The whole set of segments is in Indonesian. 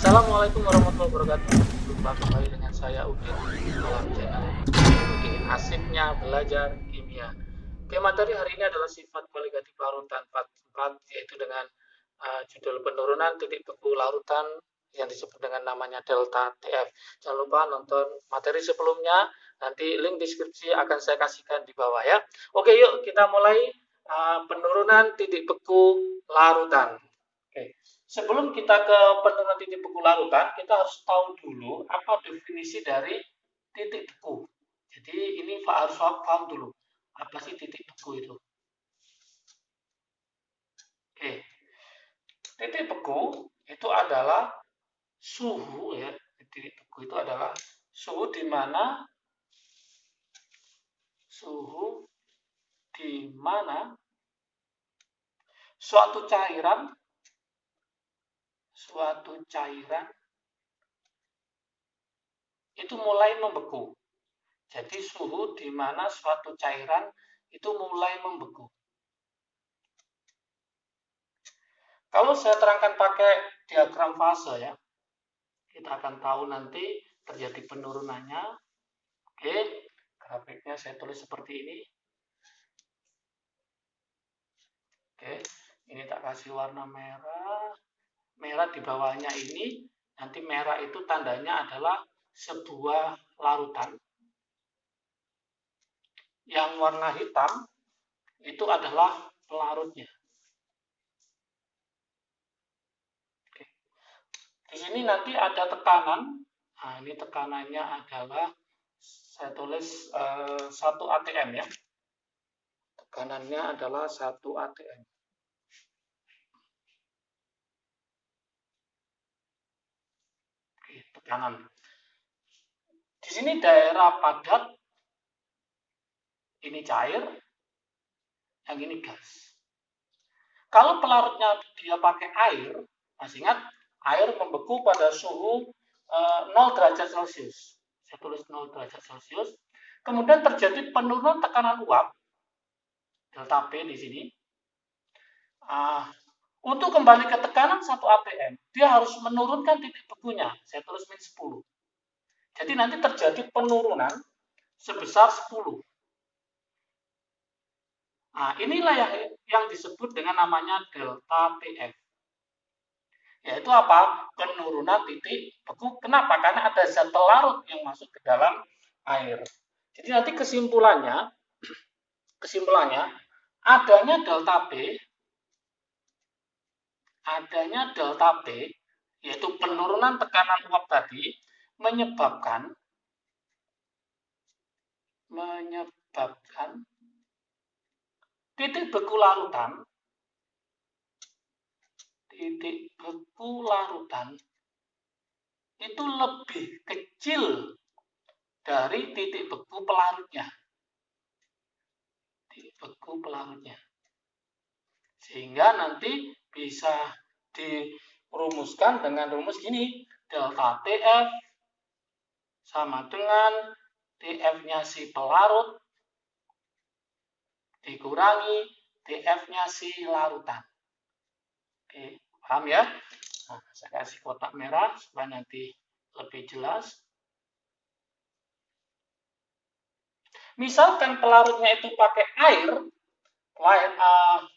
Assalamualaikum warahmatullahi wabarakatuh. Jumpa kembali dengan saya Udin dalam channel Udin Asiknya Belajar Kimia. Oke, materi hari ini adalah sifat kualitatif larutan 4 yaitu dengan judul penurunan titik beku larutan yang disebut dengan namanya delta TF. Jangan lupa nonton materi sebelumnya, nanti link deskripsi akan saya kasihkan di bawah ya. Oke, yuk kita mulai penurunan titik beku larutan. Oke. Sebelum kita ke penurunan titik beku larutan, kita harus tahu dulu apa definisi dari titik beku. Jadi ini harus paham dulu apa sih titik beku itu. Oke, titik beku itu adalah suhu ya. Titik beku itu adalah suhu di mana suatu cairan itu mulai membeku. Jadi suhu di mana suatu cairan itu mulai membeku. Kalau saya terangkan pakai diagram fase ya, kita akan tahu nanti terjadi penurunannya. Oke, grafiknya saya tulis seperti ini. Oke, ini tak kasih warna merah. Merah di bawahnya ini, nanti merah itu tandanya adalah sebuah larutan. Yang warna hitam itu adalah pelarutnya. Oke. Di sini nanti ada tekanan. Nah, ini tekanannya adalah saya tulis 1 atm ya. Tekanannya adalah 1 atm. Oke, tekanan. Di sini daerah padat, ini cair, yang ini gas. Kalau pelarutnya dia pakai air, masih ingat, air membeku pada suhu 0 derajat Celcius. Saya tulis 0 derajat Celcius. Kemudian terjadi penurunan tekanan uap, delta P di sini. Untuk kembali ke tekanan 1 atm, dia harus menurunkan titik bekunya. Saya tulis min 10. Jadi nanti terjadi penurunan sebesar 10. Nah, inilah yang disebut dengan namanya delta TF. Yaitu apa? Penurunan titik beku. Kenapa? Karena ada zat pelarut yang masuk ke dalam air. Jadi nanti kesimpulannya adanya delta P yaitu penurunan tekanan uap tadi menyebabkan titik beku larutan itu lebih kecil dari titik beku pelarutnya. Sehingga nanti bisa dirumuskan dengan rumus gini, delta TF sama dengan TF-nya si pelarut dikurangi TF-nya si larutan. Oke, paham ya? Nah, saya kasih kotak merah supaya nanti lebih jelas. Misalkan pelarutnya itu pakai air,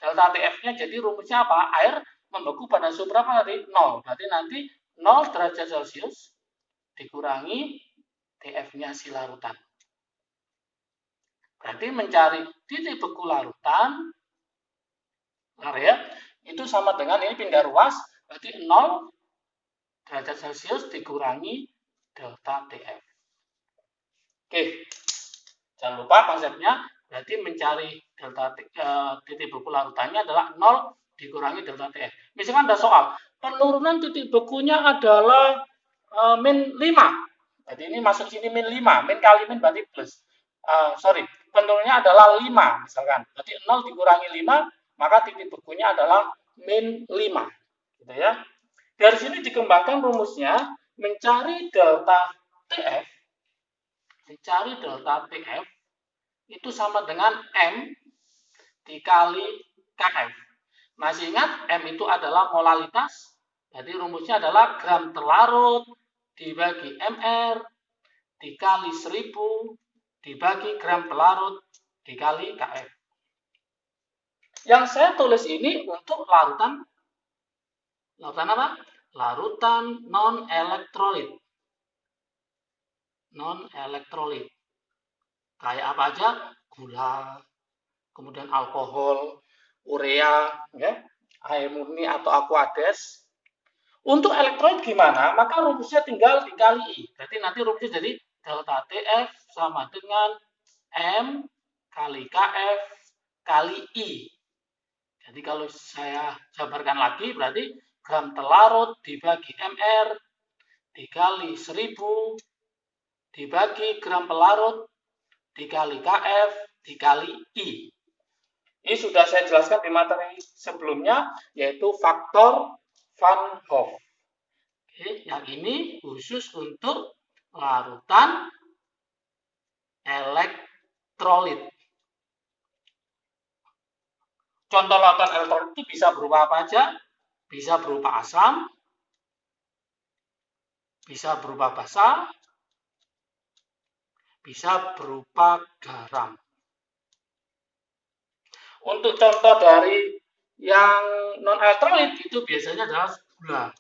delta TF-nya jadi rumusnya apa? Air membeku pada suhu berapa tadi? 0. Berarti nanti 0 derajat Celcius dikurangi TF-nya si larutan. Berarti mencari titik beku larutan, ya, itu sama dengan ini pindah ruas, berarti 0 derajat Celcius dikurangi delta TF. Oke, jangan lupa konsepnya, berarti mencari delta titik beku larutannya adalah 0 dikurangi delta TF. Misalkan ada soal, penurunan titik bekunya adalah min 5. Jadi ini masuk sini min 5, min kali min berarti plus. Penurunannya adalah 5 misalkan. Berarti 0 dikurangi 5, maka titik bekunya adalah min 5. Gitu ya. Dari sini dikembangkan rumusnya, mencari delta TF itu sama dengan M dikali KF. Masih ingat, M itu adalah molalitas, Jadi rumusnya adalah gram terlarut dibagi mr dikali 1000 dibagi gram pelarut dikali kf. Yang saya tulis ini untuk larutan apa? Larutan non-elektrolit. Non-elektrolit. Kayak apa aja? Gula, kemudian alkohol, urea, ya, air murni atau aqueous. Untuk elektrolit gimana? Maka rumusnya tinggal dikali I. Berarti nanti rumusnya jadi delta TF sama dengan M kali KF kali I. Jadi kalau saya jabarkan lagi, berarti gram terlarut dibagi mr dikali 1000 dibagi gram pelarut dikali kf dikali I. Ini sudah saya jelaskan di materi sebelumnya, yaitu faktor Van Hoff. Oke, yang ini khusus untuk larutan elektrolit. Contoh larutan elektrolit itu bisa berupa apa aja? Bisa berupa asam, bisa berupa basa, bisa berupa garam. Untuk contoh dari yang non-elektrolit itu biasanya adalah gula.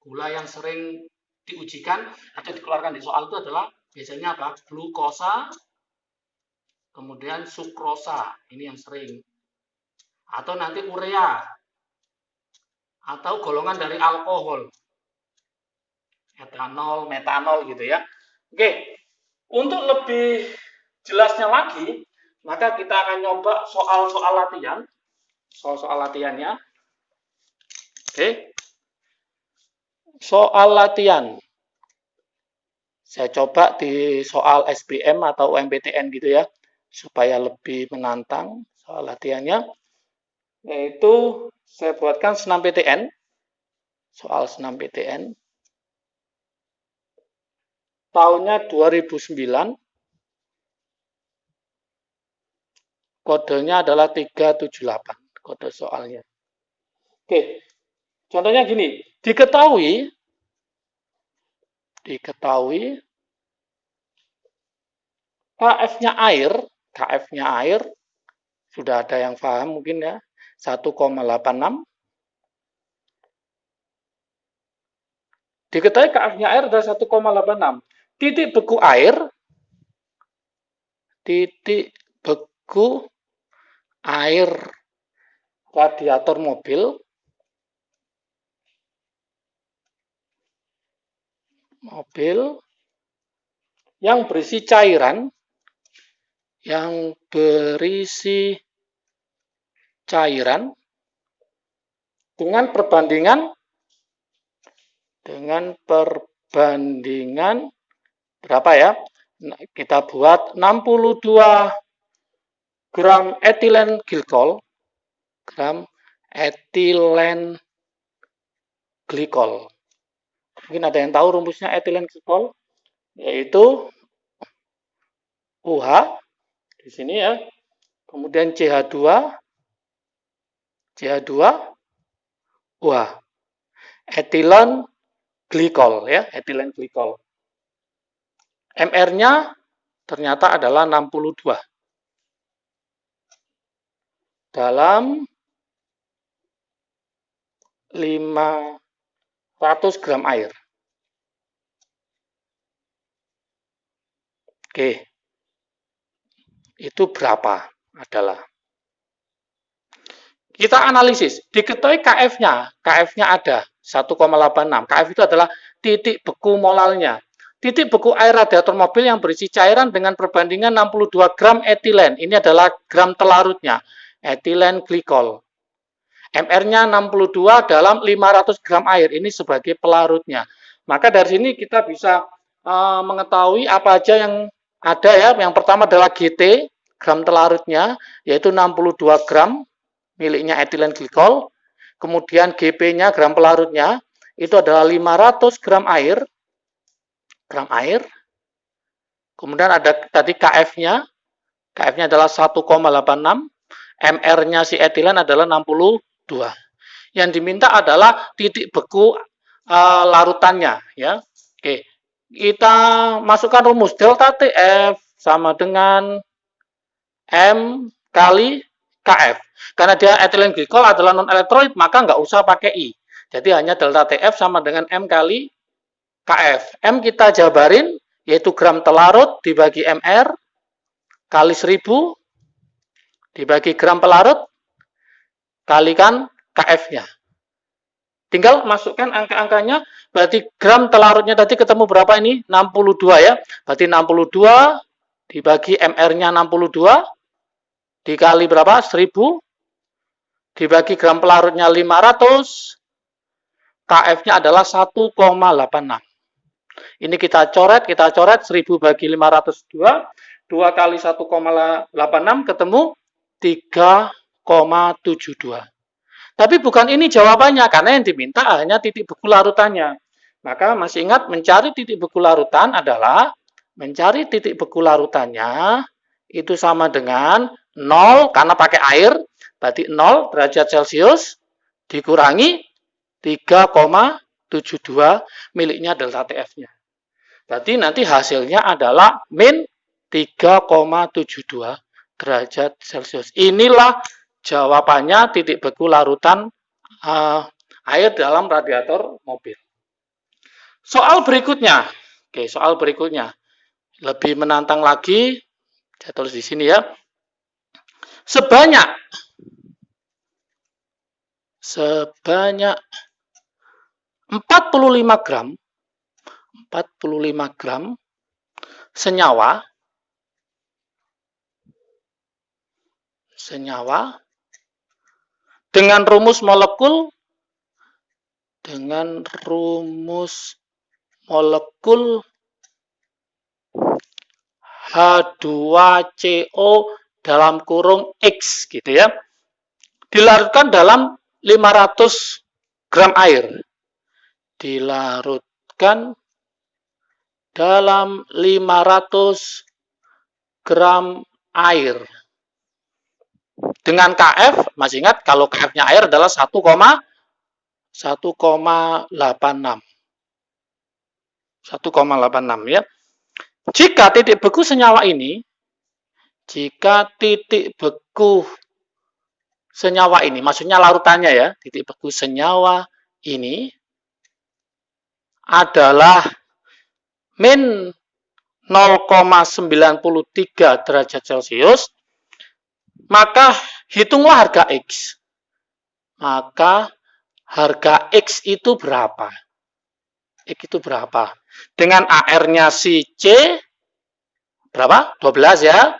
Gula yang sering diujikan atau dikeluarkan di soal itu adalah biasanya apa? Glukosa, kemudian sukrosa. Ini yang sering. Atau nanti urea, atau golongan dari alkohol, etanol, metanol gitu ya. Oke, untuk lebih jelasnya lagi, maka kita akan nyoba soal-soal latihan, soal-soal latihannya. Oke, soal latihan. Saya coba di soal SBM atau UMPTN gitu ya, supaya lebih menantang soal latihannya. Yaitu saya buatkan senam PTN, soal senam PTN. Tahunnya 2009, kodenya adalah 378, kode soalnya. Oke, contohnya gini, diketahui KF-nya air, sudah ada yang paham mungkin ya, 1,86. Diketahui KF-nya air adalah 1,86. Titik beku air radiator mobil yang berisi cairan dengan perbandingan berapa ya? Kita buat 62 gram etilen glikol. Mungkin ada yang tahu rumusnya etilen glikol, yaitu OH di sini ya. Kemudian CH2 OH. Etilen glikol ya, etilen glikol. MR-nya ternyata adalah 62 dalam 500 gram air. Oke. Itu berapa adalah. Kita analisis, diketahui KF-nya. KF-nya ada 1,86. KF itu adalah titik beku molalnya. Titik beku air radiator mobil yang berisi cairan dengan perbandingan 62 gram etilen. Ini adalah gram telarutnya, etilen glikol. MR-nya 62 dalam 500 gram air. Ini sebagai pelarutnya. Maka dari sini kita bisa mengetahui apa aja yang ada ya. Yang pertama adalah GT, gram telarutnya, yaitu 62 gram miliknya etilen glikol. Kemudian GP-nya, gram pelarutnya, itu adalah 500 gram air. Kemudian ada tadi KF-nya. KF-nya adalah 1,86. MR-nya si etilen adalah 62. Yang diminta adalah titik beku larutannya, ya. Oke. Kita masukkan rumus delta TF sama dengan M kali KF. Karena dia ethylene glycol adalah non-elektrolit, maka nggak usah pakai I. Jadi hanya delta TF sama dengan M kali KF. M kita jabarin, yaitu gram telarut dibagi MR kali 1000 dibagi gram pelarut kalikan KF-nya. Tinggal masukkan angka-angkanya, berarti gram telarutnya tadi ketemu berapa ini? 62 ya. Berarti 62 dibagi MR-nya 62 dikali berapa? 1000 dibagi gram pelarutnya 500, KF-nya adalah 1,86. Ini kita coret 1000 bagi 502, 2 kali 1,86 ketemu 3,72. Tapi bukan ini jawabannya, karena yang diminta hanya titik beku larutannya. Maka masih ingat, mencari titik beku larutan adalah mencari titik beku larutannya itu sama dengan 0, karena pakai air, berarti 0 derajat Celcius dikurangi 3,72 miliknya delta TF-nya. Berarti nanti hasilnya adalah min 3,72 derajat Celcius. Inilah jawabannya titik beku larutan air dalam radiator mobil. Soal berikutnya. Oke, soal berikutnya. Lebih menantang lagi. Saya tulis di sini ya. Sebanyak 45 gram senyawa dengan rumus molekul H2CO dalam kurung X gitu ya. Dilarutkan dalam 500 gram air. Dilarutkan dalam 500 gram air. Dengan KF, masih ingat kalau KF-nya air adalah 1,86. 1,86 ya. Jika titik beku senyawa ini maksudnya larutannya ya, titik beku senyawa ini adalah min 0,93 derajat Celcius, maka hitunglah harga X. Maka harga X itu berapa? X itu berapa? Dengan AR-nya si C, berapa? 12 ya.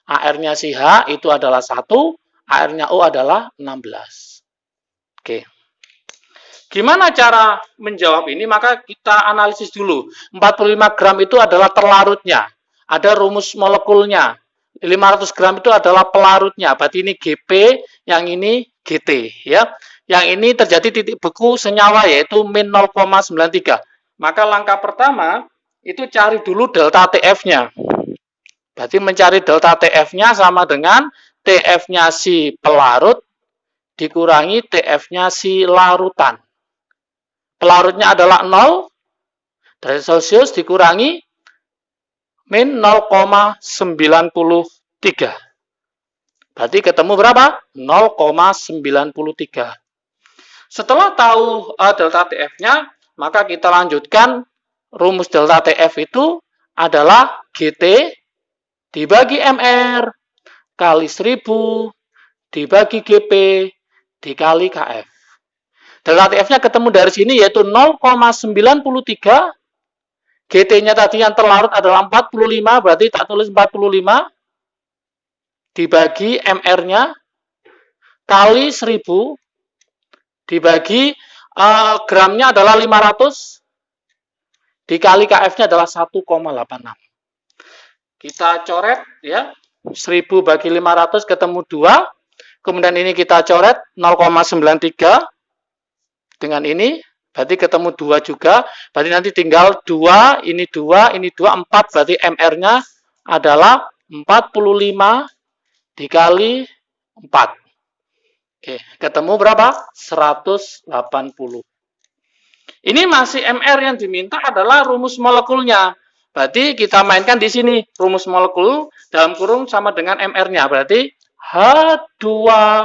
AR-nya si H itu adalah 1, AR-nya O adalah 16. Oke. Gimana cara menjawab ini? Maka kita analisis dulu. 45 gram itu adalah terlarutnya. Ada rumus molekulnya. 500 gram itu adalah pelarutnya. Berarti ini GP, yang ini GT. Ya. Yang ini terjadi titik beku senyawa, yaitu min 0,93. Maka langkah pertama, itu cari dulu delta TF-nya. Berarti mencari delta TF-nya sama dengan TF-nya si pelarut dikurangi TF-nya si larutan. Pelarutnya adalah 0 derajat Celcius dikurangi min 0,93. Berarti ketemu berapa? 0,93. Setelah tahu delta TF-nya, maka kita lanjutkan rumus delta TF itu adalah GT dibagi MR kali 1000 dibagi GP dikali KF. Delta TF-nya ketemu dari sini yaitu 0,93. GT-nya tadi yang terlarut adalah 45, berarti tak tulis 45 dibagi MR-nya kali 1000 dibagi gramnya adalah 500 dikali KF-nya adalah 1,86. Kita coret ya. 1000 bagi 500 ketemu 2. Kemudian ini kita coret 0,93 dengan ini. Berarti ketemu 2 juga. Berarti nanti tinggal 2, ini 2, ini 2, 4. Berarti MR-nya adalah 45 dikali 4. Oke, ketemu berapa? 180. Ini masih MR yang diminta adalah rumus molekulnya. Berarti kita mainkan di sini. Rumus molekul dalam kurung sama dengan MR-nya. Berarti H2CO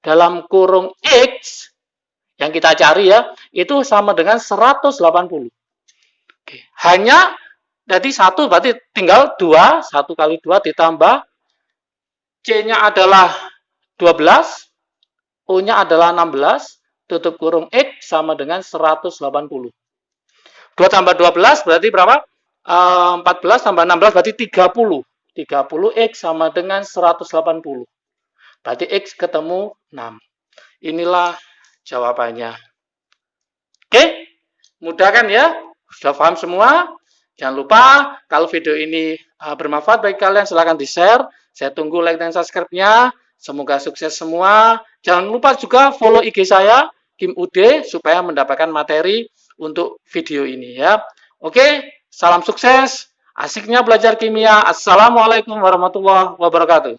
dalam kurung X yang kita cari ya, itu sama dengan 180. Oke. Hanya jadi 1 berarti tinggal 2, 1 kali 2 ditambah C-nya adalah 12, O-nya adalah 16, tutup kurung X sama dengan 180. 2 tambah 12 berarti berapa? 14 tambah 16 berarti 30. 30 X sama dengan 180. Berarti X ketemu 6. Inilah jawabannya. Oke, mudah kan ya? Sudah paham semua? Jangan lupa, kalau video ini bermanfaat bagi kalian, silahkan di-share. Saya tunggu like dan subscribe-nya. Semoga sukses semua. Jangan lupa juga follow IG saya, Kim Ude, supaya mendapatkan materi untuk video ini ya. Oke, salam sukses. Asiknya belajar kimia. Assalamualaikum warahmatullahi wabarakatuh.